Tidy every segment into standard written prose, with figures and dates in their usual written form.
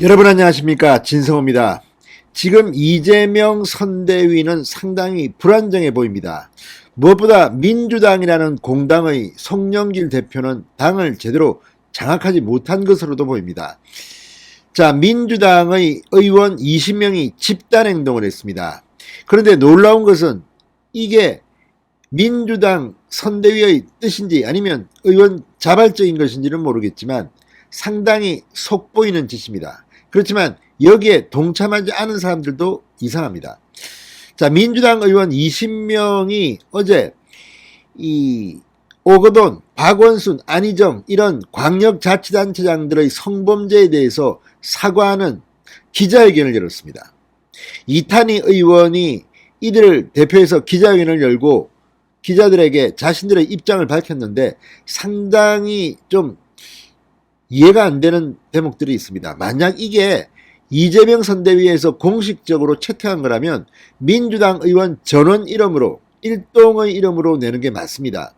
여러분 안녕하십니까, 진성호입니다. 지금 이재명 선대위는 상당히 불안정해 보입니다. 무엇보다 민주당이라는 공당의 송영길 대표는 당을 제대로 장악하지 못한 것으로도 보입니다. 자, 민주당의 의원 20명이 집단행동을 했습니다. 그런데 놀라운 것은 이게 민주당 선대위의 뜻인지 아니면 의원 자발적인 것인지는 모르겠지만 상당히 속보이는 짓입니다. 그렇지만 여기에 동참하지 않은 사람들도 이상합니다. 자, 민주당 의원 20명이 어제 이 오거돈, 박원순, 안희정 이런 광역자치단체장들의 성범죄에 대해서 사과하는 기자회견을 열었습니다. 이탄희 의원이 이들을 대표해서 기자회견을 열고 기자들에게 자신들의 입장을 밝혔는데 상당히 좀 이해가 안 되는 대목들이 있습니다. 만약 이게 이재명 선대위에서 공식적으로 채택한 거라면 민주당 의원 전원 이름으로 일동의 이름으로 내는 게 맞습니다.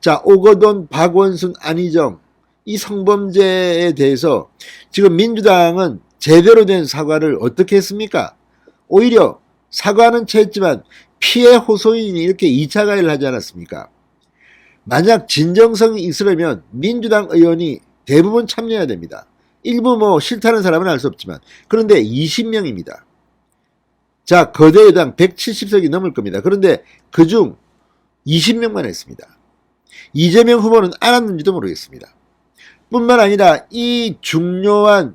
자, 오거돈, 박원순, 안희정 이 성범죄에 대해서 지금 민주당은 제대로 된 사과를 어떻게 했습니까? 오히려 사과는 채했지만 피해 호소인이 이렇게 2차 가해를 하지 않았습니까? 만약 진정성이 있으려면 민주당 의원이 대부분 참여해야 됩니다. 일부 뭐 싫다는 사람은 알 수 없지만 그런데 20명입니다. 자, 거대 여당 170석이 넘을 겁니다. 그런데 그중 20명만 했습니다. 이재명 후보는 알았는지도 모르겠습니다. 뿐만 아니라 이 중요한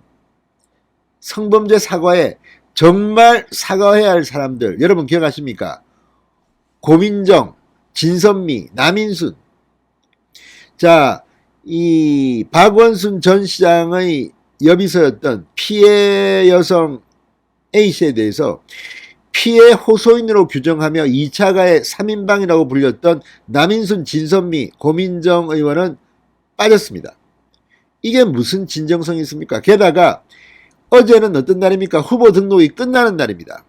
성범죄 사과에 정말 사과해야 할 사람들 여러분 기억하십니까? 고민정, 진선미, 남인순. 자, 이 박원순 전 시장의 여비서였던 피해 여성 A씨에 대해서 피해 호소인으로 규정하며 2차 가해 3인방이라고 불렸던 남인순, 진선미, 고민정 의원은 빠졌습니다. 이게 무슨 진정성이 있습니까? 게다가 어제는 어떤 날입니까? 후보 등록이 끝나는 날입니다.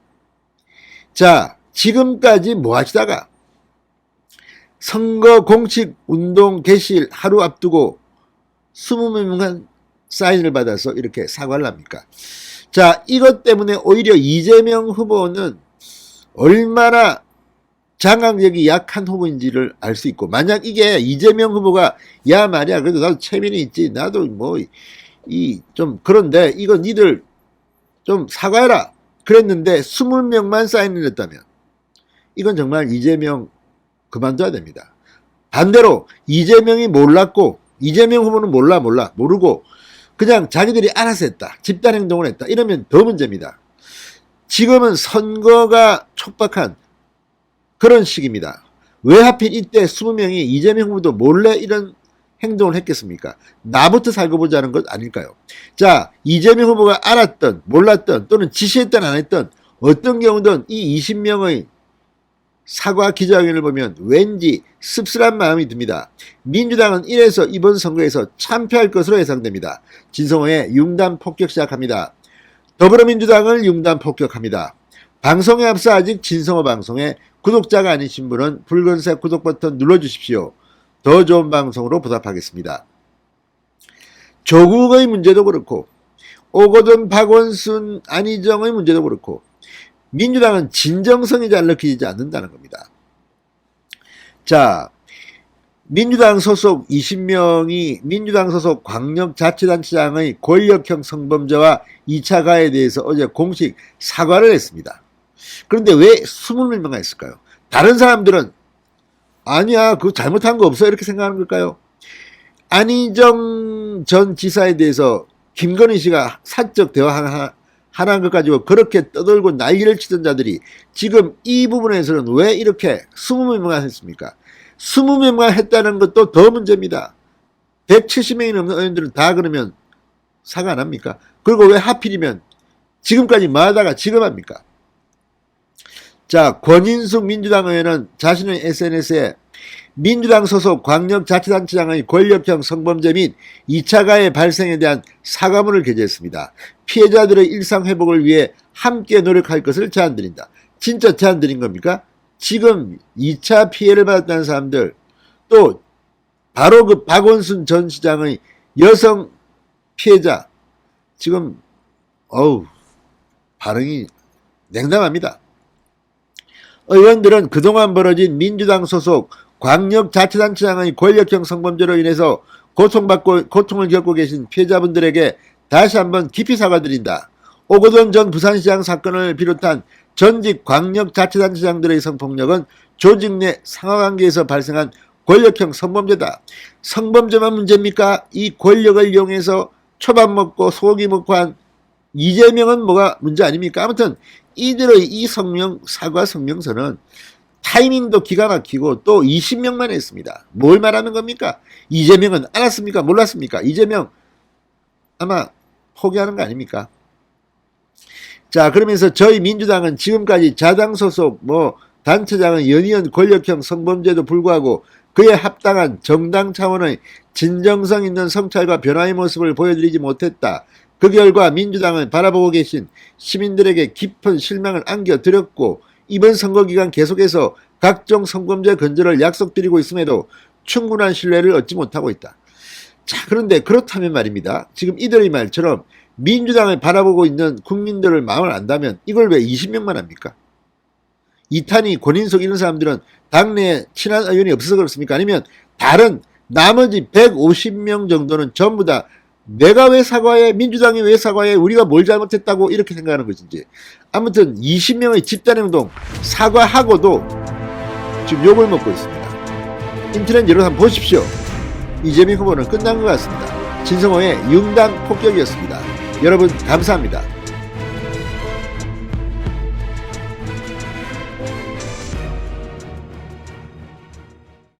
자, 지금까지 뭐 하시다가 선거 공식 운동 개시일 하루 앞두고 20명만 사인을 받아서 이렇게 사과를 합니까? 자, 이것 때문에 오히려 이재명 후보는 얼마나 장악력이 약한 후보인지를 알 수 있고, 만약 이게 이재명 후보가 야 말이야 그래도 나도 체면이 있지, 나도 뭐 좀 그런데 이거 니들 좀 사과해라 그랬는데 20명만 사인을 했다면 이건 정말 이재명 그만둬야 됩니다. 반대로 이재명이 몰랐고 이재명 후보는 모르고 그냥 자기들이 알아서 했다, 집단행동을 했다 이러면 더 문제입니다. 지금은 선거가 촉박한 그런 시기입니다. 왜 하필 이때 20명이 이재명 후보도 몰래 이런 행동을 했겠습니까? 나부터 살고 보자는 것 아닐까요? 자, 이재명 후보가 알았던 몰랐던 또는 지시했던 안 했던 어떤 경우든 이 20명의 사과 기자회견을 보면 왠지 씁쓸한 마음이 듭니다. 민주당은 이래서 이번 선거에서 참패할 것으로 예상됩니다. 진성호의 융단 폭격 시작합니다. 더불어민주당을 융단 폭격합니다. 방송에 앞서 아직 진성호 방송에 구독자가 아니신 분은 붉은색 구독 버튼 눌러주십시오. 더 좋은 방송으로 보답하겠습니다. 조국의 문제도 그렇고 오거돈, 박원순, 안희정의 문제도 그렇고 민주당은 진정성이 잘 느끼지 않는다는 겁니다. 자, 민주당 소속 20명이 민주당 소속 광역자치단체장의 권력형 성범죄와 2차 가해에 대해서 어제 공식 사과를 했습니다. 그런데 왜 20명만 했을까요? 다른 사람들은 아니야 그거 잘못한 거 없어 이렇게 생각하는 걸까요? 안희정 전 지사에 대해서 김건희 씨가 사적 대화 하나한 것 가지고 그렇게 떠들고 난리를 치던 자들이 지금 이 부분에서는 왜 이렇게 20명만 했습니까? 20명만 했다는 것도 더 문제입니다. 170명이 넘는 의원들은 다 그러면 사과 안 합니까? 그리고 왜 하필이면 지금까지 뭐 하다가 지금 합니까? 자, 권인숙 민주당 의원은 자신의 SNS에 민주당 소속 광역자치단체장의 권력형 성범죄 및 2차 가해 발생에 대한 사과문을 게재했습니다. 피해자들의 일상회복을 위해 함께 노력할 것을 제안드린다. 진짜 제안드린 겁니까? 지금 2차 피해를 받았다는 사람들, 또 바로 그 박원순 전 시장의 여성 피해자, 지금 반응이 냉담합니다. 의원들은 그동안 벌어진 민주당 소속 광역자치단체장의 권력형 성범죄로 인해서 고통을 겪고 계신 피해자분들에게 다시 한번 깊이 사과드린다. 오거돈 전 부산시장 사건을 비롯한 전직 광역자치단체장들의 성폭력은 조직 내 상하관계에서 발생한 권력형 성범죄다. 성범죄만 문제입니까? 이 권력을 이용해서 초밥 먹고 소고기 먹고 한 이재명은 뭐가 문제 아닙니까? 아무튼 이들의 이 사과 성명서는 타이밍도 기가 막히고 또 20명만 했습니다. 뭘 말하는 겁니까? 이재명은 알았습니까? 몰랐습니까? 이재명 아마 포기하는 거 아닙니까? 자, 그러면서 저희 민주당은 지금까지 자당 소속 단체장의 연이은 권력형 성범죄에도 불구하고 그에 합당한 정당 차원의 진정성 있는 성찰과 변화의 모습을 보여드리지 못했다. 그 결과 민주당은 바라보고 계신 시민들에게 깊은 실망을 안겨드렸고 이번 선거기간 계속해서 각종 성범죄 근절을 약속드리고 있음에도 충분한 신뢰를 얻지 못하고 있다. 자, 그런데 그렇다면 말입니다. 지금 이들의 말처럼 민주당을 바라보고 있는 국민들을 마음을 안다면 이걸 왜 20명만 합니까? 이탄희, 권인숙 이런 사람들은 당내에 친한 의원이 없어서 그렇습니까? 아니면 다른 나머지 150명 정도는 전부 다 내가 왜 사과해? 민주당이 왜 사과해? 우리가 뭘 잘못했다고 이렇게 생각하는 것인지. 아무튼 20명의 집단행동 사과하고도 지금 욕을 먹고 있습니다. 인터넷 여러분 한번 보십시오. 이재명 후보는 끝난 것 같습니다. 진성호의 융당 폭격이었습니다. 여러분 감사합니다.